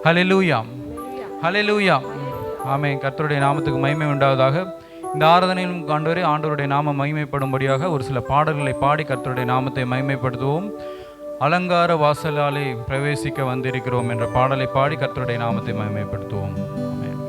ஹல்லேலூயா, ஹல்லேலூயா. ஆமென். கர்த்தருடைய நாமத்துக்கு மகிமை உண்டாவதாக. இந்த ஆராதனையிலும் ஆண்டவருடைய நாமம் மகிமைப்படும்படியாக ஒரு சில பாடல்களை பாடி கர்த்தருடைய நாமத்தை மகிமைப்படுத்துவோம். அலங்கார வாசலாலே பிரவேசிக்க வந்திருக்கிறோம் என்ற பாடலை பாடி கர்த்தருடைய நாமத்தை மகிமைப்படுத்துவோம். ஆமென்.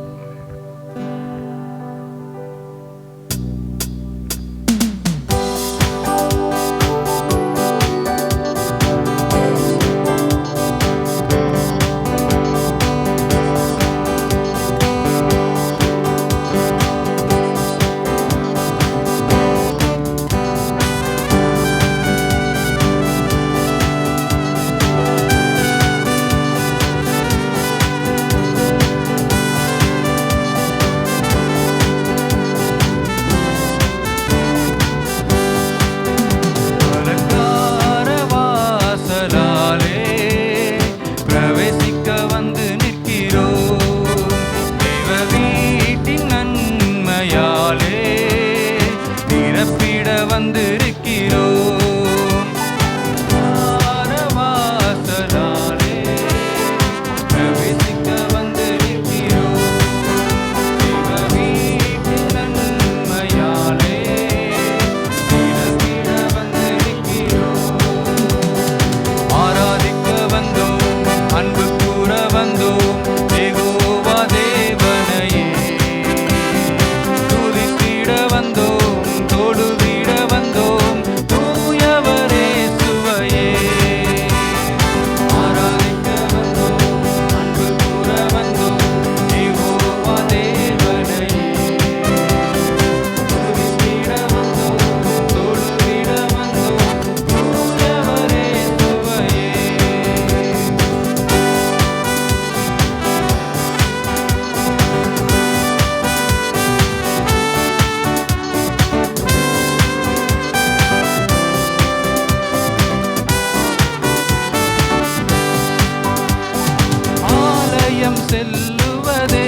செல்லுவதே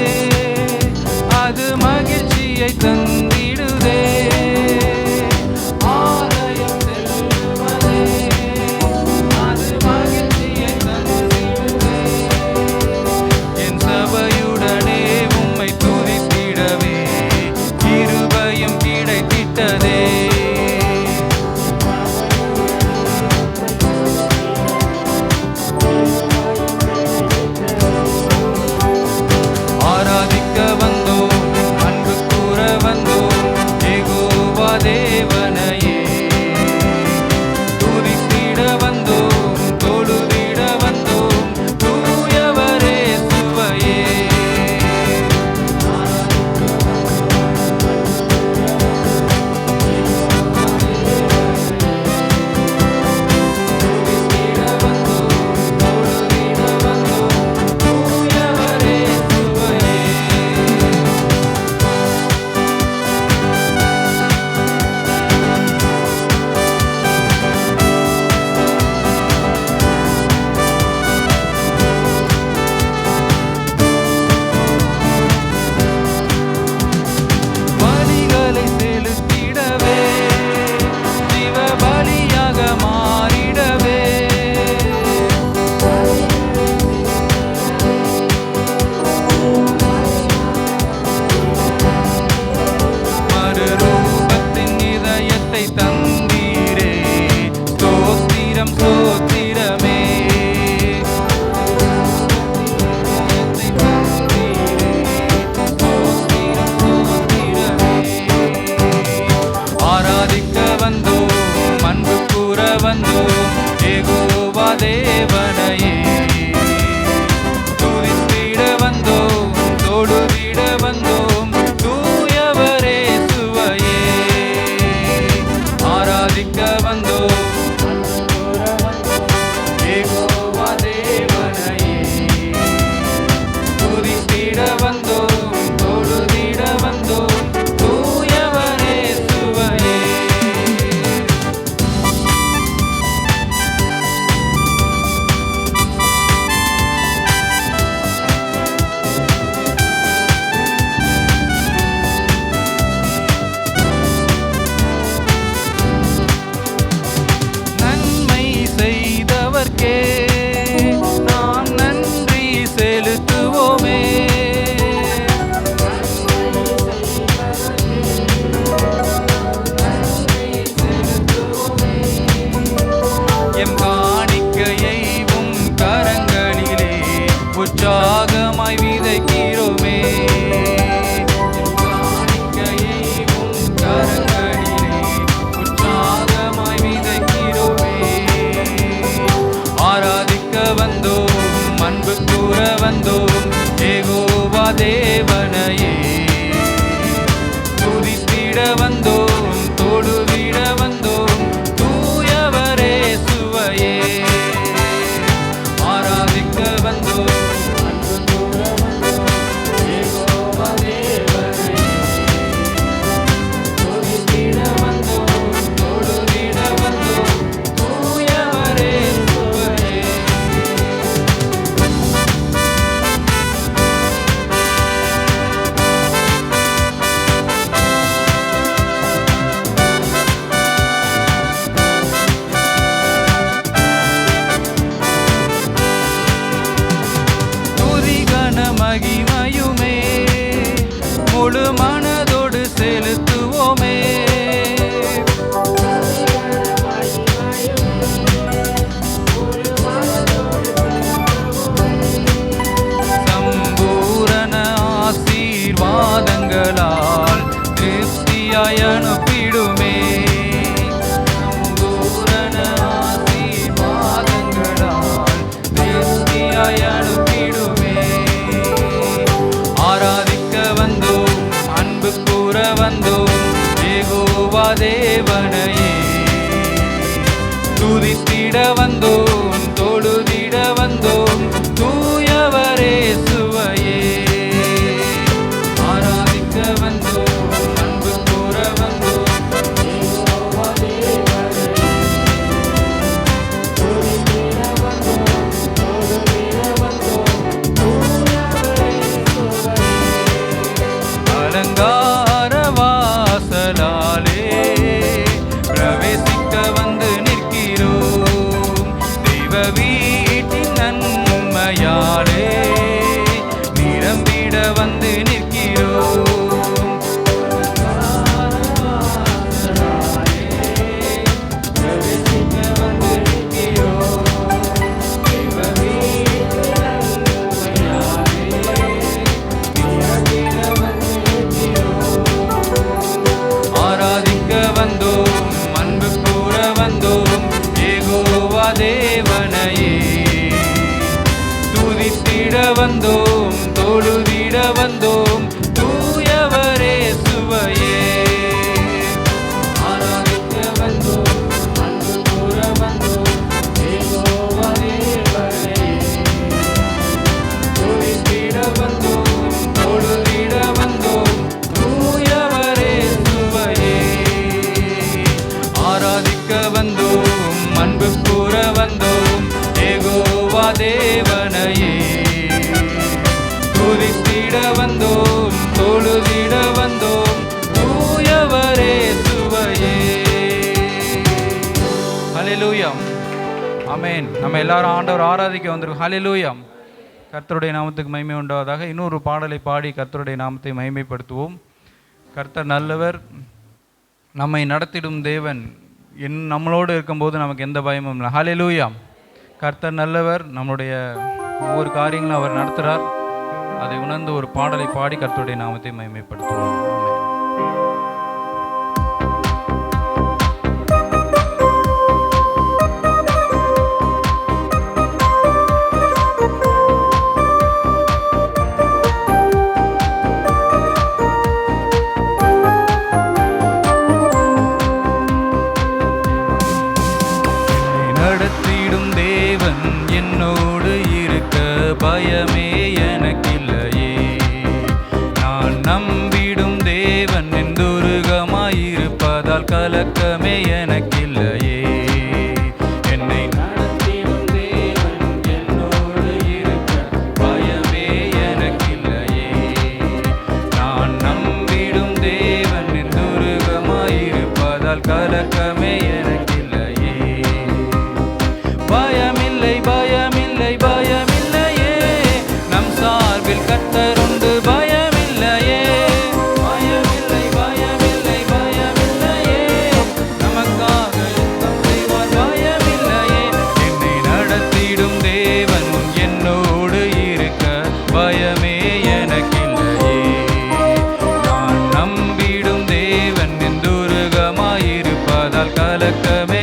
அது மகிழ்ச்சியை தந்திடுதே. ஆலயம் செல்லுவதே அது மகிழ்ச்சியை தந்திடுதே. என் சபையுடனே உம்மை துதித்திடவே கிருபையும் கிடைத்திட்டதே. ஆராதிக்க வந்தோம், அன்பு கூற வந்தோம், விருத்தியாய் அனுப்பிடுமே. பூரண ஆசீர்வாதங்களால் விருத்தியாய் அனுப்பிடுமே. ஆராதிக்க வந்தோம், அன்பு கூற வந்தோம், யெகோவா தேவனையே. துதித்திட வந்தோம், தொழுதிட வந்தோம், தூயவரே சுவையே. ஆராதிக்க வந்தோம், அன்பு கூற வந்தோம், யெகோவா தேவனையே. துதித்திட வந்தோம், தொழுதிட வந்தோம், தூயவரே சுவையே. அலங்கார வாசலாலே பிரவேசிக்க வந்து நிற்கிறோம். தெய்வ வீட்டின் நன்மையாலே நிரம்பிட வந்து நிற்கிறோம். பிரவேசிக்க வந்து நிற்கிறோம். தெய்வ வீட்டின் நன்மையாலே நிரம்பிட வந்து நிற்கிறோம். ஆராதிக்க வந்தோம், அன்பு கூற வந்தோம், யெகோவா தேவனையே. துதித்திட வந்தோம், தொழுதிட வந்தோம், தூயவரே சுவையே. ஆராதிக்க வந்தோம், அன்பு கூற வந்தோம், யெகோவா தேவனையே. துதித்திட வந்தோம், தொழுதிட வந்தோம், தூயவரே சுவையே. ஆராதிக்க வந்தோம், அன்பு கூற வந்தோம், யெகோவா தேவனையே. துதித்திட வந்தோம், தொழுதிட வந்தோம், தூயவரே சுவையே. ஹல்லேலூயா, ஆமென். நம்ம எல்லாரும் ஆண்டவர் ஆராதிக்க வந்திருக்கோம். ஹல்லேலூயா. கர்த்தருடைய நாமத்துக்கு மகிமை உண்டாவதாக. இன்னொரு பாடலை பாடி கர்த்தருடைய நாமத்தை மகிமைப்படுத்துவோம். கர்த்தர் நல்லவர், நம்மை நடத்திடும் தேவன். நம்மளோடு இருக்கும்போது நமக்கு எந்த பயமும் இல்லை. ஹல்லேலூயா. கர்த்தர் நல்லவர், நம்மளுடைய ஒவ்வொரு காரியங்களும் அவர் நடத்துகிறார். அதை உணர்ந்து ஒரு பாடலை பாடி கர்த்தருடைய நாமத்தை மகிமைப்படுத்துவோம். நடத்திடும் தேவன் என்னோடு இருக்க பயமே எனக்கில்லையே. நான் நம்பிடும் தேவன் எந்துருகமாயிருப்பதால் கலக்கமே எனக்கில்லையே. என்னை நடத்திடும் தேவன் என்னோடு இருக்க பயமே எனக்கில்லையே. நான் நம்பிடும் தேவன் எந்துருகமாயிருப்பதால் கலக்கமே எனக்கில்லையே. பயமில்லை, பயமில்லை, பயமில்லையே, நம் சார்பில் கர்த்தருண்டு. பயமில்லையே, பயமில்லை, பயமில்லை, பயமில்லையே, நமக்காக யுத்தம் செய்வார். பயமில்லையே, என்னை நடத்திடும் தேவன் என்னோடு இருக்க பயமே எனக்கில்லையே. நான் நம்பிடும் தேவன் எந்துருகமாயிருப்பதால் கலக்கமே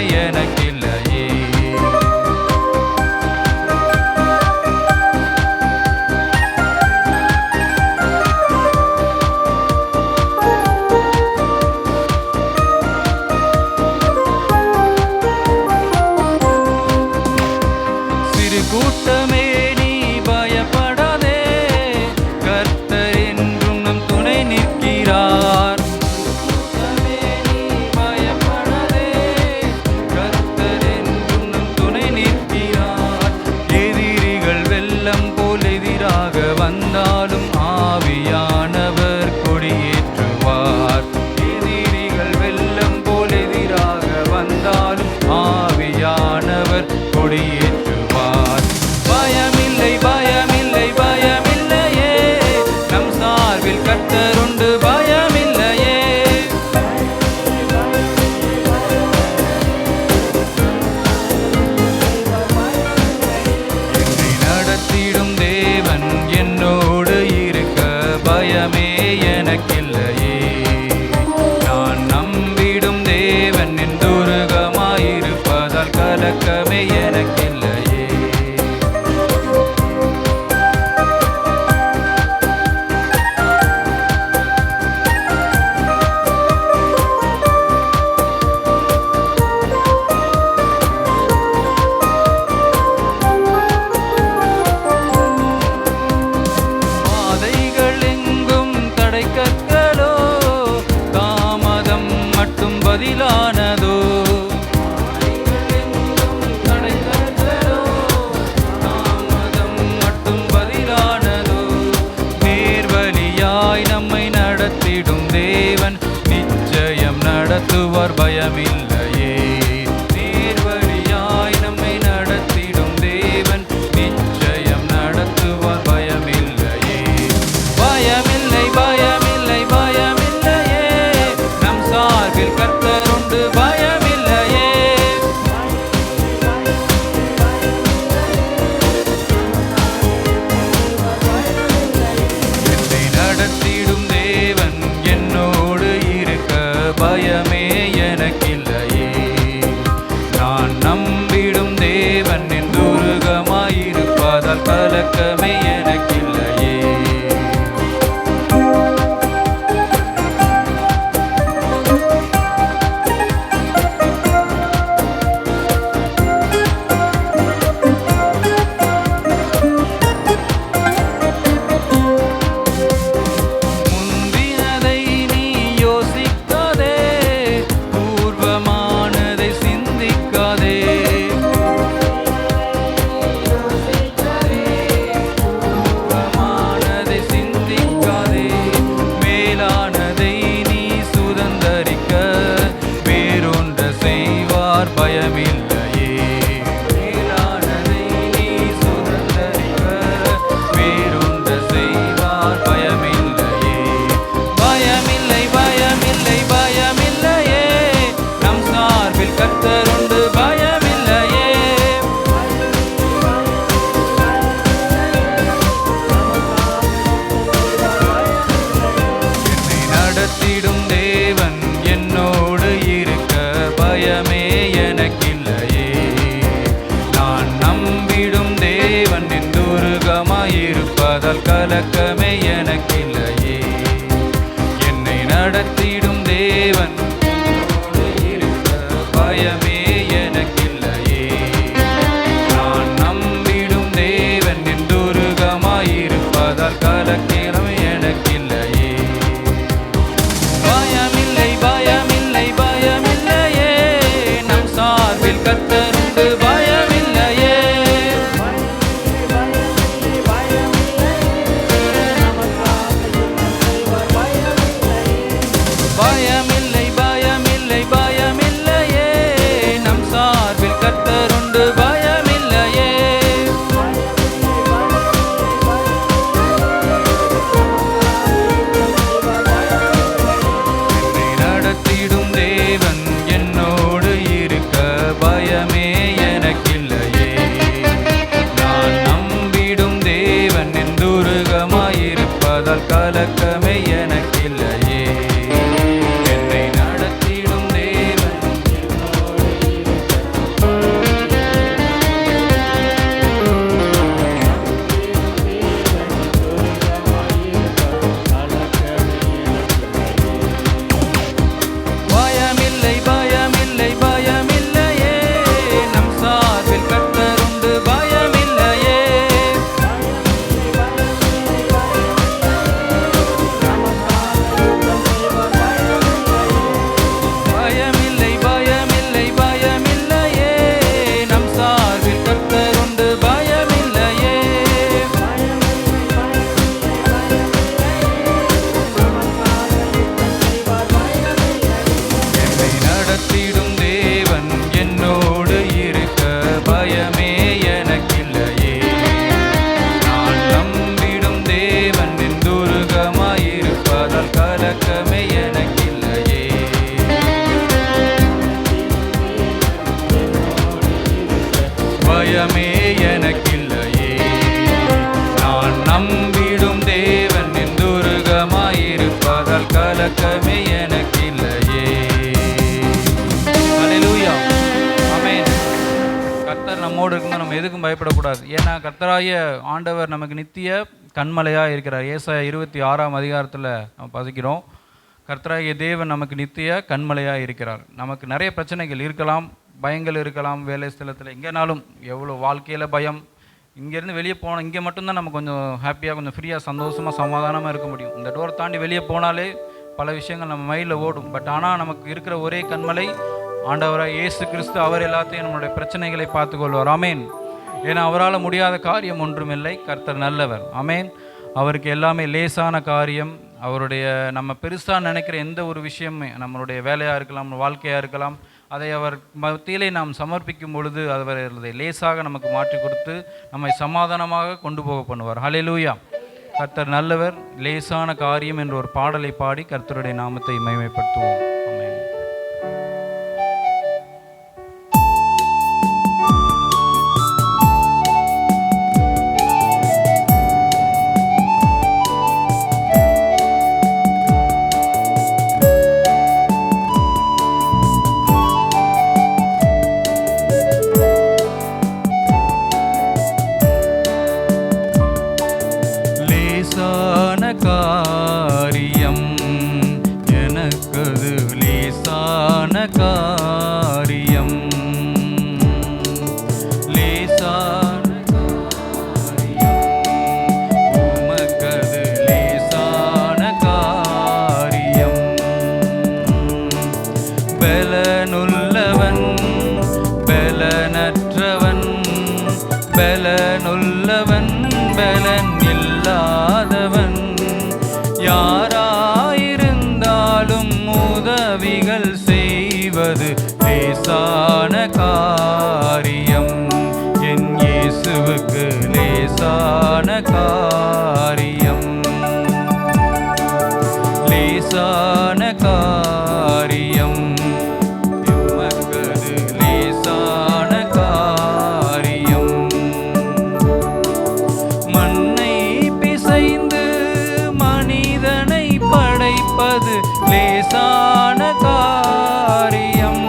பதிலானதோ, தாமதம் மட்டும் பதிலானதோ. நேர்வழியாய் நம்மை நடத்திடும் தேவன் நிச்சயம் நடத்துவார், பயமில்லையே. நேர்வழியாய் நம்மை நடத்திடும் தேவன் நிச்சயம் நடத்துவார், பயமில்லையே. பயமில்லை, பயமில்லை, பயமில்லையே, நம் சார்பில் கர்த்தர் உண்டு, பயமில்லையே. என்னை நடத்திடும் தேவன் என்னோடு இருக்க பயமே எனக்கில்லையே. நான் நம்பிடும் தேவன் என் துருகமாயிருப்பதால் கலக்கமே எனக்கில்லையே. முந்தினதை நீ யோசிக்காதே, பூர்வமானதை சிந்திக்காதே. பூர்வமானதை சிந்திக்காதே. மேலானதை நீ சுதந்தரிக்க வேறொன்ற செய்வார், பயமில்லையே. மேலானதை நீ சுதந்தரிக்க வேறொன்ற செய்வார், பயமில்லையே. பயமில்லை, பயமில்லை, பயமில்லையே, நம் சார்பில் கர்த்தர் உண்டு, பயமில்லையே. என்னை நடத்திடும் தேவன் என்னோடு இருக்க பயமே எனக்கில்லையே. நான் நம்பிடும் தேவன் என் துருகமாயிருப்பதால் கலக்கமே எனக்கில்லையே. என்னை நடத்திடும் தேவன் என்னோடு இருக்க பயமே எனக்கில்லையே. நான் நம்பிடும் தேவன் என் துருகமாயிருப்பதால் கலக்கமே எனக்கில்லையே. பயமில்லை, பயமில்லை, பயமில்லையே, நம் சார்பில் கர்த்தர் உண்டு, பயமில்லையே. பயமில்லை, பயமில்லை, பயமில்லையே, நம் சார்பில் கர்த்தர் உண்டு, பயமில்லையே. என்னை நடத்திடும் தேவன் என்னோடு இருக்க பயமே எனக்கில்லையே. நான் நம்பிடும் தேவன் என் துருகமாயிருப்பதால் கலக்கமே எனக்கில்லையே. என்னை நடத்திடும் தேவன் பயமில்லை, பயமில்லை, பயமில்லையே, நம் சார்பில் கர்த்தர் உண்டு, பயமில்லையே. பயமில்லை, பயமில்லை, பயமில்லையே, நம் சார்பில் கர்த்தர் உண்டு, பயமில்லையே. என்னை நடத்திடும் தேவன் என்னோடு இருக்க பயமே எனக்கில்லையே. நான் நம்பிடும் தேவன் என் துருகமாயிருப்பதால் கலக்கமே எனக்கில்லையே. பயமே எனக்கில்லையே. நான் நம்பிடும் தேவன் என் துருகமாயிருப்பதால் கலக்கமே எனக்கில்லையே. ஹல்லேலூயா, ஆமென். கர்த்தர் நம்மோடு இருக்கும்போது நம்ம எதுக்கும் பயப்படக்கூடாது. ஏன்னா கர்த்தராகிய ஆண்டவர் நமக்கு நித்திய கண்மலையாக இருக்கிறார். ஏசாயா 26ஆம் அதிகாரத்தில் நம்ம பசிக்கிறோம். கர்த்தராகிய தேவன் நமக்கு நித்திய கண்மலையாக இருக்கிறார். நமக்கு நிறைய பிரச்சனைகள் இருக்கலாம், பயங்கள் இருக்கலாம், வேலை ஸ்தலத்தில் எங்கேனாலும் எவ்வளோ வாழ்க்கையில் பயம். இங்கேருந்து வெளியே போனால் இங்கே மட்டும்தான் நம்ம கொஞ்சம் ஹாப்பியாக, கொஞ்சம் ஃப்ரீயாக, சந்தோஷமாக, சமாதானமாக இருக்க முடியும். இந்த டோர் தாண்டி வெளியே போனாலே பல விஷயங்கள் நம்ம மைண்டில் ஓடும். பட் ஆனால் நமக்கு இருக்கிற ஒரே கண்மலை ஆண்டவராக இயேசு கிறிஸ்து. அவர் எல்லாத்தையும் நம்மளுடைய பிரச்சனைகளை பார்த்துக்கொள்வார். ஆமேன். ஏன்னா அவரால் முடியாத காரியம் ஒன்றுமில்லை. கர்த்தர் நல்லவர். ஆமேன். அவருக்கு எல்லாமே லேசான காரியம். அவருடைய நம்ம பெருசாக நினைக்கிற எந்த ஒரு விஷயமே, நம்மளுடைய வேலையாக இருக்கலாம், வாழ்க்கையாக இருக்கலாம், அதை அவர் மத்தியிலே நாம் சமர்ப்பிக்கும் பொழுது அவர் அதை லேசாக நமக்கு மாற்றி கொடுத்து நம்மை சமாதானமாக கொண்டு போக பண்ணுவார். ஹல்லேலூயா. கர்த்தர் நல்லவர். லேசான காரியம் என்ற ஒரு பாடலை பாடி கர்த்தருடைய நாமத்தை மகிமைப்படுத்துவோம். ஆமென். காரியம் எனக்கது லேசான காரியம், லேசான காரியம் உமக்கது லேசான காரியம். பலனுள்ளவன் பலனற்றவன், பலனுள்ளவன் பலன் இல்லாதவன், யாராயிருந்தாலும் உதவிகள் செய்வது லேசான காரியம். என் இயேசுவுக்கு லேசான காரியம், லேசான காரியம் உமக்கது லேசான காரியம். மண்ணை பிசைந்து மனிதனை படைப்பது லேசான காரியம்,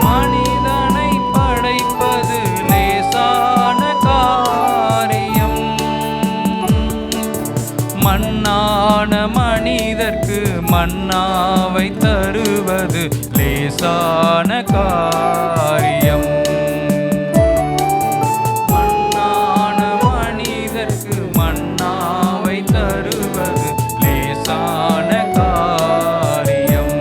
மனிதனை படைப்பது லேசான காரியம். மண்ணான மனிதர்க்கு மன்னாவை தருவது லேசான காரியம், மண்ணான மனிதர்க்கு மன்னாவை தருவது லேசான காரியம்.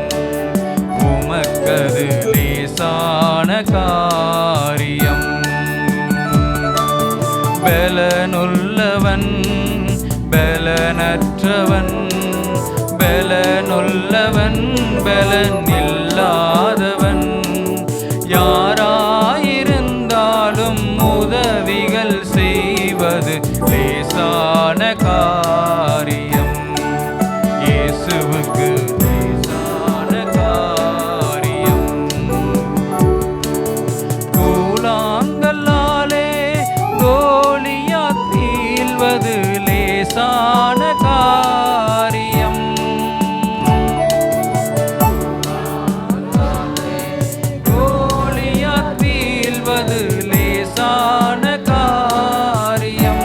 உமக்கது லேசான காரியம். பலனுள்ளவன் பலனற்றவன், பலனுள்ளவன் பலன் இல்லாதவன், யாராயிருந்தாலும் உதவிகள் செய்வது லேசான காரியம். இயேசுவுக்கு லேசான காரியம். கூழாங்கல்லாலே கோலியாத் வீழ்வது லேசான காரியம், கோலியாத் வீழ்வது லேசான காரியம்.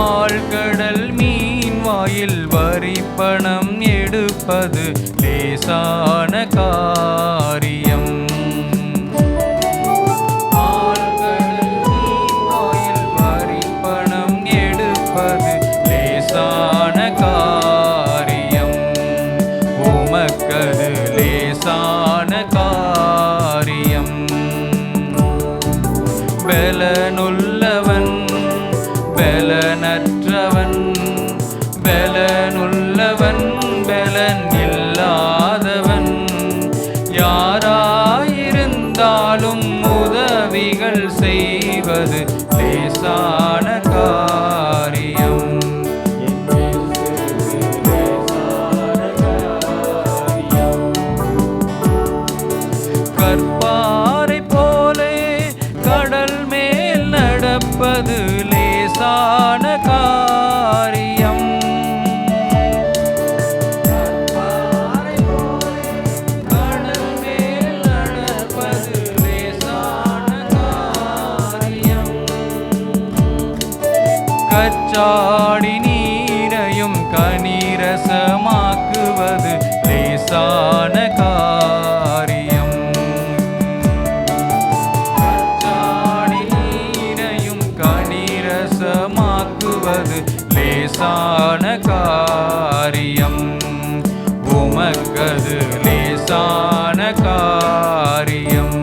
ஆழ்கடல் மீன் வாயில் வரிப்பணம் எடுப்பது லேசான காரியம், ஆழ்கடல் மீன் வாயில் வரிப்பணம் எடுப்பது லேசான காரியம். உமக்கது லேசான காரியம். பலனுள்ளவன் பலனற்றவன், பலனுள்ளவன் பலன் இல்லாதவன், யாராயிருந்தாலும் உதவிகள் செய்வது லேசான காரியம். கற்பாறை போலே கடல் மேல் நடப்பது லேசான காரியம், கற்பாறை போலே கடல் மேல் நடப்பது லேசான காரியம். கச்சாடி நீரையும் கனிரசமாக்குவது லேசான காரியம், கச்சாடி நீரையும் கனிரசமாக்குவது உமக்கது லேசான காரியம், உமக்கது லேசான காரியம்.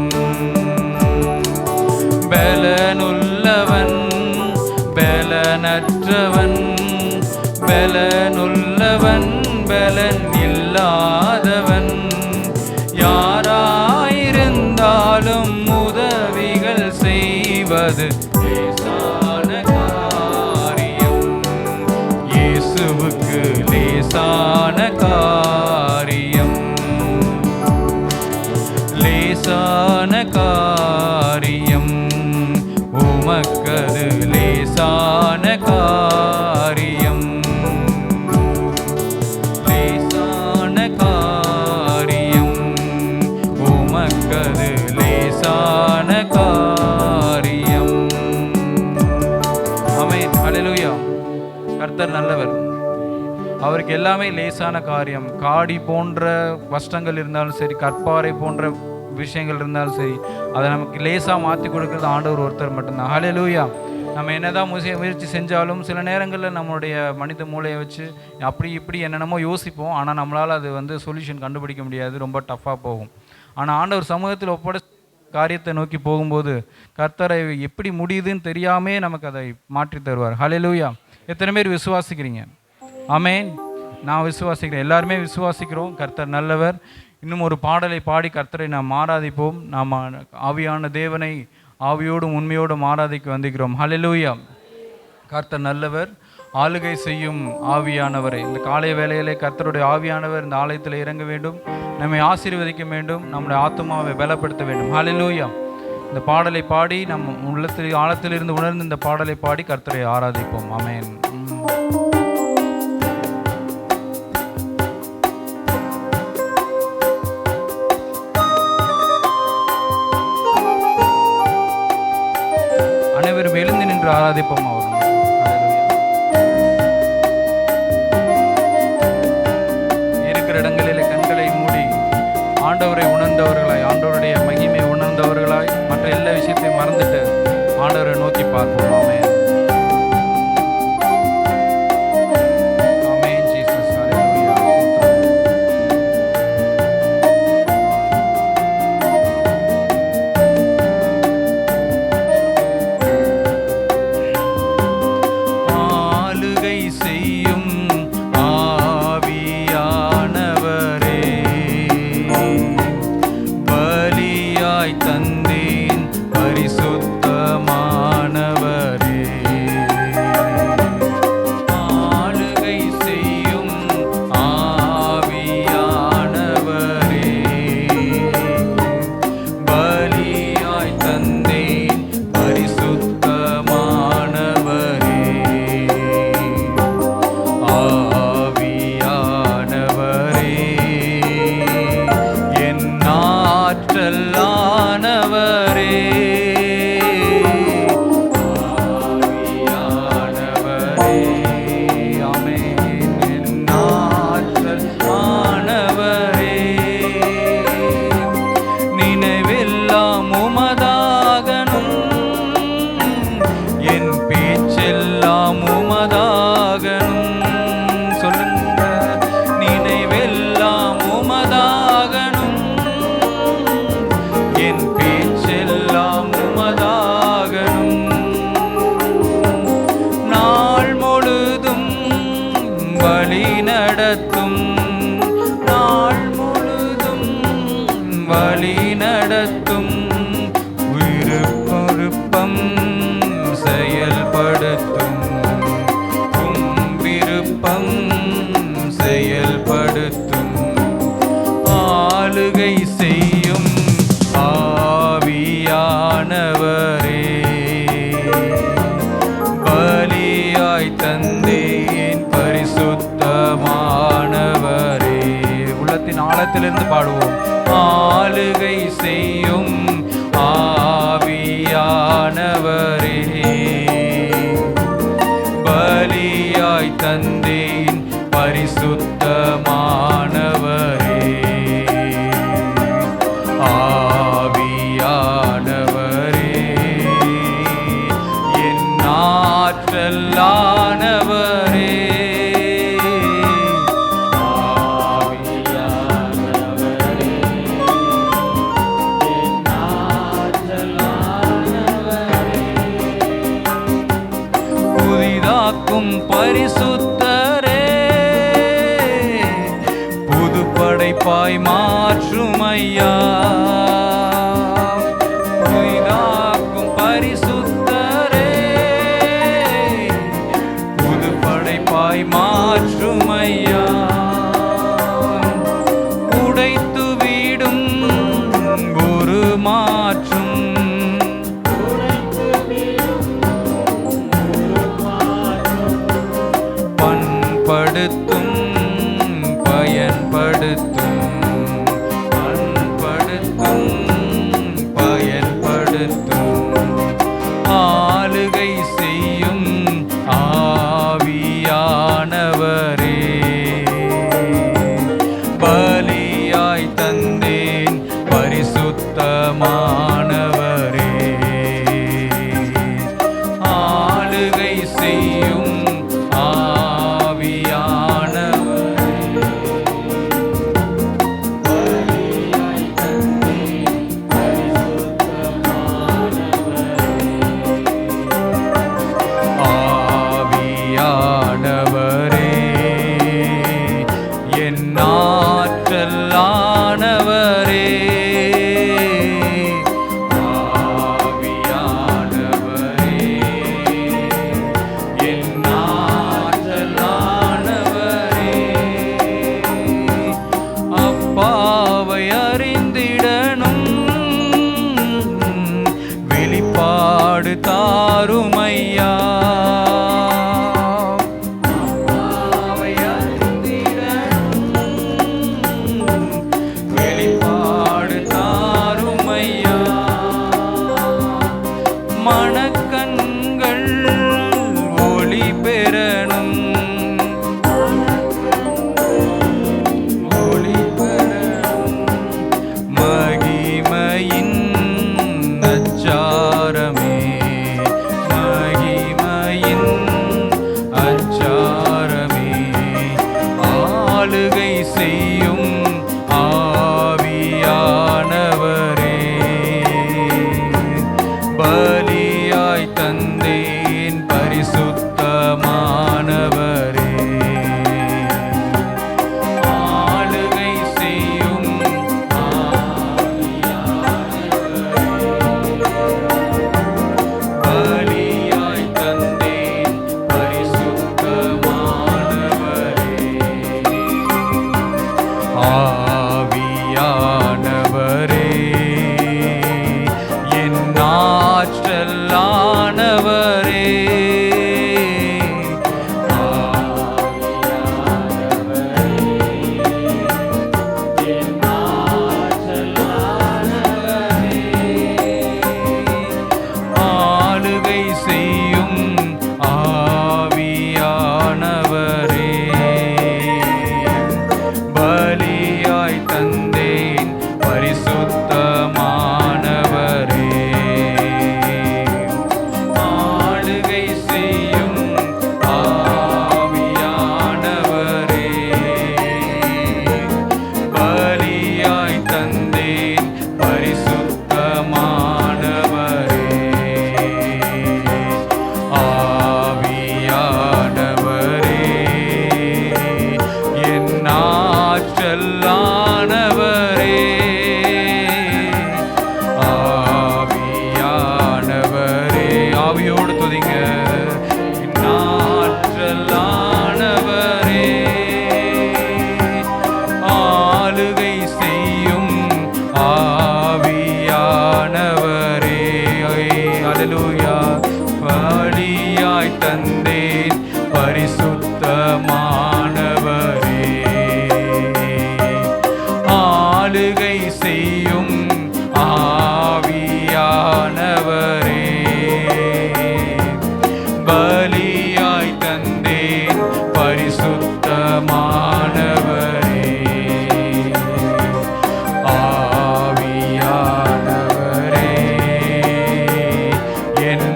பலனுள்ளவன் பலனற்றவன், பலனுள்ளவன் பலன் இல்லாதவன், யாராயிருந்தாலும் உதவிகள் செய்வது லேசான காரியம். இயேசுவுக்கு லேசான காரியம், லேசான காரியம், உமக்கது லேசான காரியம், லேசான காரியம், உமக்கது லேசான காரியம். ஆமென், ஹல்லேலூயா. கர்த்தர் நல்லவர், அவருக்கு எல்லாமே லேசான காரியம். காடி போன்ற கஷ்டங்கள் இருந்தாலும் சரி, கற்பாறை போன்ற விஷயங்கள் இருந்தாலும் சரி, அதை நமக்கு லேசாக மாற்றி கொடுக்குறது ஆண்டவர் ஒருத்தர் மட்டும்தான். ஹல்லேலூயா. நம்ம என்னதான் முயற்சி செஞ்சாலும் சில நேரங்களில் நம்மளுடைய மனித மூளையை வச்சு அப்படி இப்படி என்னென்னமோ யோசிப்போம். ஆனால் நம்மளால் அது சொல்யூஷன் கண்டுபிடிக்க முடியாது, ரொம்ப டஃப்பாக போகும். ஆனால் ஆண்டவர் சமூகத்தில் ஒப்படை காரியத்தை நோக்கி போகும்போது கர்த்தரை எப்படி முடியுதுன்னு தெரியாமே நமக்கு அதை மாற்றி தருவார். ஹல்லேலூயா. எத்தனை பேர் விசுவாசிக்கிறீங்க? ஆமென். நான் விசுவாசிக்கிறேன், எல்லாருமே விசுவாசிக்கிறோம். கர்த்தர் நல்லவர். இன்னும் ஒரு பாடலை பாடி கர்த்தரை நாம் ஆராதிப்போம். நாம் ஆவியான தேவனை ஆவியோடும் உண்மையோடும் ஆராதிக்க வந்திருக்கிறோம். ஹல்லேலூயா. கர்த்தர் நல்லவர், ஆளுகை செய்யும் ஆவியானவரை. இந்த காலை வேளையிலே கர்த்தருடைய ஆவியானவர் இந்த ஆலயத்தில் இறங்க வேண்டும், நம்மை ஆசீர்வதிக்க வேண்டும், நம்முடைய ஆத்துமாவை பலப்படுத்த வேண்டும். ஹல்லேலூயா. இந்த பாடலை பாடி நம் உள்ளத்தில் ஆழத்திலிருந்து உணர்ந்து இந்த பாடலை பாடி கர்த்தரை ஆராதிப்போம். ஆமென். அனைவரும் எழுந்து நின்று ஆராதிப்போம். அவர் இருக்கிற இடங்களிலே கண்களை மூடி ஆண்டவரை உணர்ந்தவர்களாய், ஆண்டவருடைய மகிமை உணர்ந்தவர்களாய், மற்ற எல்லா விஷயத்தையும் மறந்துட்டு ஆண்டவரை நோக்கி பார்ப்போம். ஆமென். Amen Jesus. ஹல்லேலூயா. ஆளுகை செய்யும் ஆவியானவரே, பலியாய் தந்தேன் பரிசுத்தமானவரே. ஆளுகை செய்யும் ஆவியானவரே, பலியாய் தந்தேன் பரிசுத்தமானவரே. ஆவியானவரே, என் ஆற்றலானவரே, ஆவியானவரே, ஆமென், என் ஆற்றலானவரே. நினைவெல்லாம் உமதாகணும், என் பேச்செல்லாம் உமதாகணும். சொல்லுங்க, நினைவெல்லாம் உமதாகணும், என் பேச்செல்லாம் உமதாகணும். நாள் முழுதும் வழி நடத்தும், நாள் முழுதும் வழி நடத்தும், விருப்பம் செயல்படுத்தும், விருப்பம் செயல்படுத்தும். ஆளுகை செய்யும் ஆவியானவரே, பலியாய் தந்தேன் பரிசுத்தமானவரே. உள்ளத்தின் ஆழத்திலிருந்து பாடுவோம். ஆளுகை செய்யும் ஆவியானவரே, பலியாய் தந்தேன் பரிசுத்தமானவரே. ஆவியானவரே, என் ஆற்றல் புதிதாக்கும் பரிசுத்தரே, புது படைப்பாய் மாற்றும் ஐயா. புதிதாக்கும் பரிசுத்தரே, புது படைப்பாய் மாற்றும் ஐயா. உடைத்து வீடும் ஒரு மாற்றும், பண்படுத்தும் பயன்படுத்தும், பண்படுத்தும் பயன்படுத்தும், ஆளுகை செய்யும் ஆவியானவரே, பலியாய் தந்தேன் பரிசுத்தமானவரே, ஆளுகை செய்யும் ஆற்றலானவரே, ஆவியானவரே, என் ஆற்றலானவரே, அப்பாவை அறிந்திடணும் வெளிப்பாடு தாருமையா. மனக்கண்கள் ஒளி பெறணும், ஒளி பெறணும், மகிமையின் அச்சாரமே, மகிமையின் அச்சாரமே, ஆளுகை செய்யும் ஆவியானவரே, பலியாய் தந்தேன் பரிசுத்தமானவரே, ஆளுகை செய்யும் ஆவியானவரே, பலியாய் தந்தேன் பரிசுத்தமானவரே, ஆவியானவரே, என் ஆற்றலானவரே, ஆவியானவரே, என் ஆற்றலானவரே, ஆளுகை செய்யும் ஆவியானவரே, பலியாய் தந்தேன் பரிசுத்தமானவரே, ஆளுகை செய்யும் ஆவியானவரே, பலியாய் தந்தேன் பரிசுத்தமானவரே, ஆவியானவரே, என் ஆற்றலானவரே, ஆவியானவரே, ஆவியோடு துதிங்க. என் ஆற்றலானவரே, ஆளுகை செய்யும் ஆவியானவரே, அல்லேலூயா, பலியாய் தந்தேன் பரிசுத்தமானவரே, ஆளுகை செய்யும் ஆவியானவரே, பலியாய் தந்தேன் பரிசுத்தமானவரே, ஆவியானவரே, என்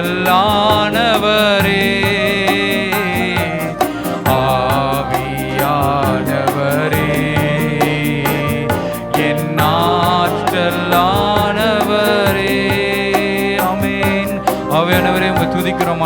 ஆற்றலானவரே,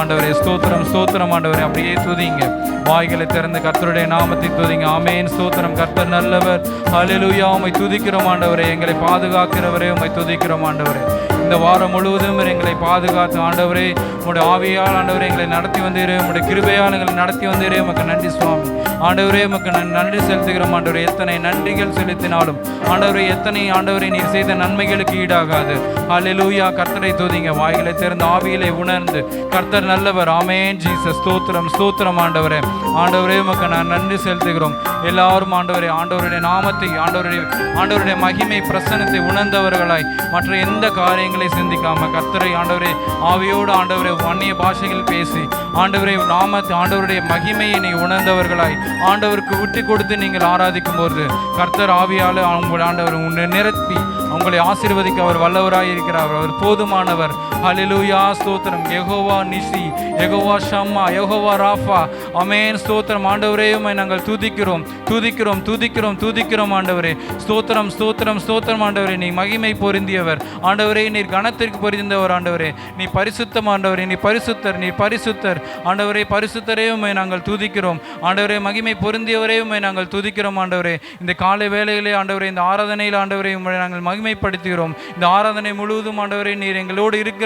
ஆண்டவரே. ஸ்தோத்திரம் ஸ்தோத்திரம் ஆண்டவரே. அப்படியே துதிங்க, வாய்களை திறந்து கர்த்தருடைய நாமத்தை துதிங்க. ஆமென். ஸ்தோத்திரம். கர்த்தர் நல்லவர். ஹல்லேலூயா. உம்மை துதிக்கிறோம் ஆண்டவரே. எங்களை பாதுகாக்கிறவரே உம்மை துதிக்கிறோம் ஆண்டவரே. இந்த வாரம் முழுவதும் எங்களை பாதுகாத்து ஆண்டவரே, உங்களுடைய ஆவியால் ஆண்டவரே எங்களை நடத்தி வந்தீரே, உங்களுடைய கிருபையால் எங்களை நடத்தி வந்தீரே, உமக்கு நன்றி சுவாமி. ஆண்டவரே உமக்கு நன்றி செலுத்துகிறோம் ஆண்டவரே. எத்தனை நன்றிகள் செலுத்தினாலும் ஆண்டவரே, எத்தனை ஆண்டவரே நீர் செய்த நன்மைகளுக்கு ஈடாகாது. ஹல்லேலூயா. கர்த்தரை துதிங்க, வாய்களை திறந்து ஆவியிலே உணர்ந்து கர்த்தர் நல்லவர். ஆமென் ஜீசஸ். ஸ்தோத்திரம் ஸ்தோத்திரம் ஆண்டவரே. ஆண்டவரே உமக்கு நன்றி செலுத்துகிறோம். எல்லாரும் ஆண்டவரே, ஆண்டவருடைய நாமத்தை, ஆண்டவருடைய மகிமை பிரசன்னத்தை உணர்ந்தவர்களாய் மற்ற எந்த காரியங்களை சிந்திக்காம கர்த்தரை ஆண்டவரே ஆவியோடு ஆண்டவரே அந்நிய பாஷைகள் பேசி ஆண்டவரை நாமத்தை, ஆண்டவருடைய மகிமையை நீ உணர்ந்தவர்களாய் ஆண்டவருக்கு விட்டு கொடுத்து நீங்கள் ஆராதிக்கும் போது கர்த்தர் ஆவியால் உங்கள் ஆண்டவர் உன்னை நிரப்பி உங்களை ஆசீர்வதிக்க அவர் வல்லவராய் இருக்கிறார். அவர் போதுமானவர். ஹல்லேலூயா. ஸ்தோத்திரம். யெகோவா நிசி, யெகோவா ஷம்மா, யெகோவா ராஃபா. ஆமென். ஸ்தோத்திரம் ஆண்டவரே. உம்மை நாங்கள் துதிக்கிறோம் துதிக்கிறோம் துதிக்கிறோம் துதிக்கிறோம் ஆண்டவரே. ஸ்தோத்திரம் ஸ்தோத்திரம் ஸ்தோத்திரம் ஆண்டவரே. நீ மகிமை பொருந்தியவர் ஆண்டவரே. நீர் கனத்திற்கு பொருந்தியவர் ஆண்டவரே. நீ பரிசுத்தம் ஆண்டவரே. நீ பரிசுத்தர், நீ பரிசுத்தர் ஆண்டவரே. பரிசுத்தரே உம்மை நாங்கள் துதிக்கிறோம் ஆண்டவரே. மகிமை பொருந்தியவரே உம்மை நாங்கள் துதிக்கிறோம் ஆண்டவரே. இந்த காலை வேளையிலே ஆண்டவரே, இந்த ஆராதனையில் ஆண்டவரே உம்மை நாங்கள் மகிமைப்படுத்துகிறோம். இந்த ஆராதனை முழுவதும் ஆண்டவரே நீர் எங்களோடு இருக்கிறவர்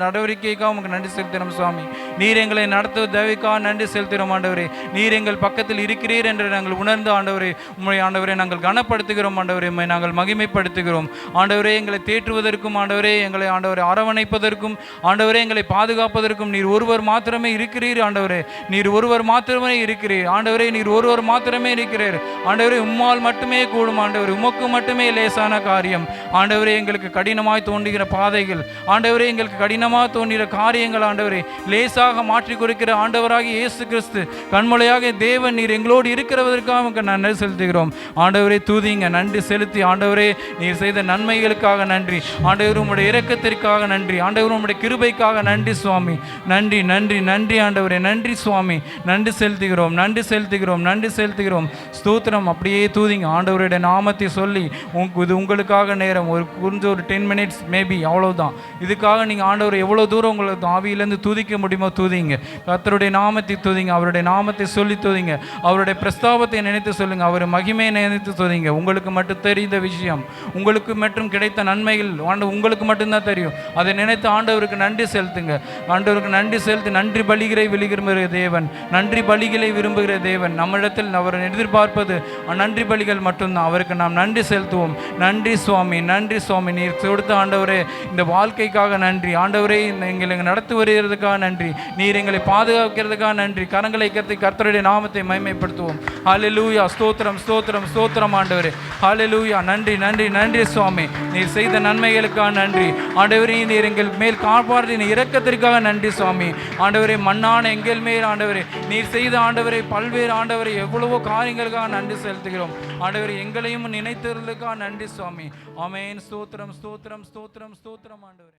நடவடிக்கைக்காக உமக்கு நன்றி செலுத்துகிறோம் சுவாமி. நீர் எங்களை நடத்துவ தேவைக்காக நன்றி செலுத்துகிறோம் ஆண்டவரே. நீர் எங்கள் பக்கத்தில் இருக்கிறீர் என்று நாங்கள் உணர்ந்து ஆண்டவரே உம்மை ஆண்டவரே நாங்கள் கனப்படுத்துகிறோம் ஆண்டவரே. உம்மை நாங்கள் மகிமைப்படுத்துகிறோம் ஆண்டவரே. எங்களை தேற்றுவதற்கும் ஆண்டவரே, எங்களை ஆண்டவரை அரவணைப்பதற்கும் ஆண்டவரே, எங்களை பாதுகாப்பதற்கும் நீர் ஒருவர் மாத்திரமே இருக்கிறீர் ஆண்டவரே. நீர் ஒருவர் மாத்திரமே இருக்கிறீர் ஆண்டவரே. நீர் ஒருவர் மாத்திரமே இருக்கிறீர் ஆண்டவரே. உம்மால் மட்டுமே கூடும் ஆண்டவரே. உமக்கு மட்டுமே லேசான காரியம் ஆண்டவரே. எங்களுக்கு கடினமாய் தோன்றுகிற பாதைகள் ஆண்டவரே, எங்களுக்கு கடினமாக தோன்றுகிற காரியங்கள் ஆண்டவரே லேசாக மாற்றி கொடுக்கிற ஆண்டவராக இயேசு கிறிஸ்து கண்மொழியாக தேவன் நீர் எங்களோடு இருக்கிறதற்காக நன்றி செலுத்துகிறோம் ஆண்டவரே. தூதிங்க, நன்றி செலுத்தி ஆண்டவரே நீர் செய்த நன்மைகளுக்காக நன்றி ஆண்டவர். உம்முடைய இரக்கத்திற்காக நன்றி ஆண்டவர். உம்முடைய கிருபைக்காக நன்றி சுவாமி. நன்றி நன்றி நன்றி ஆண்டவரே. நன்றி சுவாமி. நன்றி செலுத்துகிறோம் நன்றி செலுத்துகிறோம் நன்றி செலுத்துகிறோம். ஸ்தோத்திரம். அப்படியே தூதிங்க ஆண்டவருடைய நாமத்தை சொல்லி இது உங்களுக்காக நேரம் கொஞ்சம் ஒரு 10 minutes மேபி, அவ்வளோதான். இதுக்காக நீங்கள் ஆண்டவர் எவ்வளோ தூரம் உங்களுக்கு ஆவியிலேருந்து துதிக்க முடியுமோ துதிங்க. கர்த்தருடைய நாமத்தை துதிங்க. அவருடைய நாமத்தை சொல்லி துதிங்க. அவருடைய பிரஸ்தாபத்தை நினைத்து சொல்லுங்கள். அவர் மகிமையை நினைத்து துதிங்க. உங்களுக்கு மட்டும் தெரிந்த விஷயம், உங்களுக்கு மட்டும் கிடைத்த நன்மைகள் உங்களுக்கு மட்டும்தான் தெரியும். அதை நினைத்து ஆண்டவருக்கு நன்றி செலுத்துங்க. ஆண்டவருக்கு நன்றி செலுத்தி நன்றி பலிகளை விரும்புகிற தேவன், நன்றி பலிகளை விரும்புகிற தேவன். நம்மிடத்தில் அவர் எதிர்பார்ப்பது நன்றி பலிகள் மட்டும்தான். அவருக்கு நாம் நன்றி செலுத்துவோம். நன்றி சுவாமி. நன்றி சுவாமி. நீர் கொடுத்த ஆண்டவரே இந்த வாழ்க்கைக்காக நன்றி ஆண்டவரே. எங்களை நடத்தி வருகிறதுக்காக நன்றி. நீர் எங்களை பாதுகாக்கிறதுக்காக நன்றி. கரங்களை கர்த்தி கர்த்தருடைய நாமத்தை மகிமைப்படுத்துவோம். ஹல்லேலூயா. ஸ்தோத்திரம் ஸ்தோத்திரம் ஸ்தோத்திரம் ஆண்டவரே. ஹல்லேலூயா. நன்றி நன்றி நன்றி சுவாமி. நீர் செய்த நன்மைகளுக்காக நன்றி ஆண்டவரே. நீர் எங்கள் மேல் காப்பாற்றின இரக்கத்திற்காக நன்றி சுவாமி ஆண்டவரே. மண்ணான எங்கள் மேல் ஆண்டவரே நீர் செய்த ஆண்டவரை பல்வேறு ஆண்டவரை எவ்வளவோ காரியங்களுக்காக நன்றி செலுத்துகிறோம் ஆண்டவரை. எங்களையும் நினைத்தவர்களுக்காக நன்றி சுவாமி. ஆமென். ஸ்தோத்திரம் ஸ்தோத்திரம் ஸ்தோத்திரம் ஸ்தோத்திரம் ஆண்டவரே.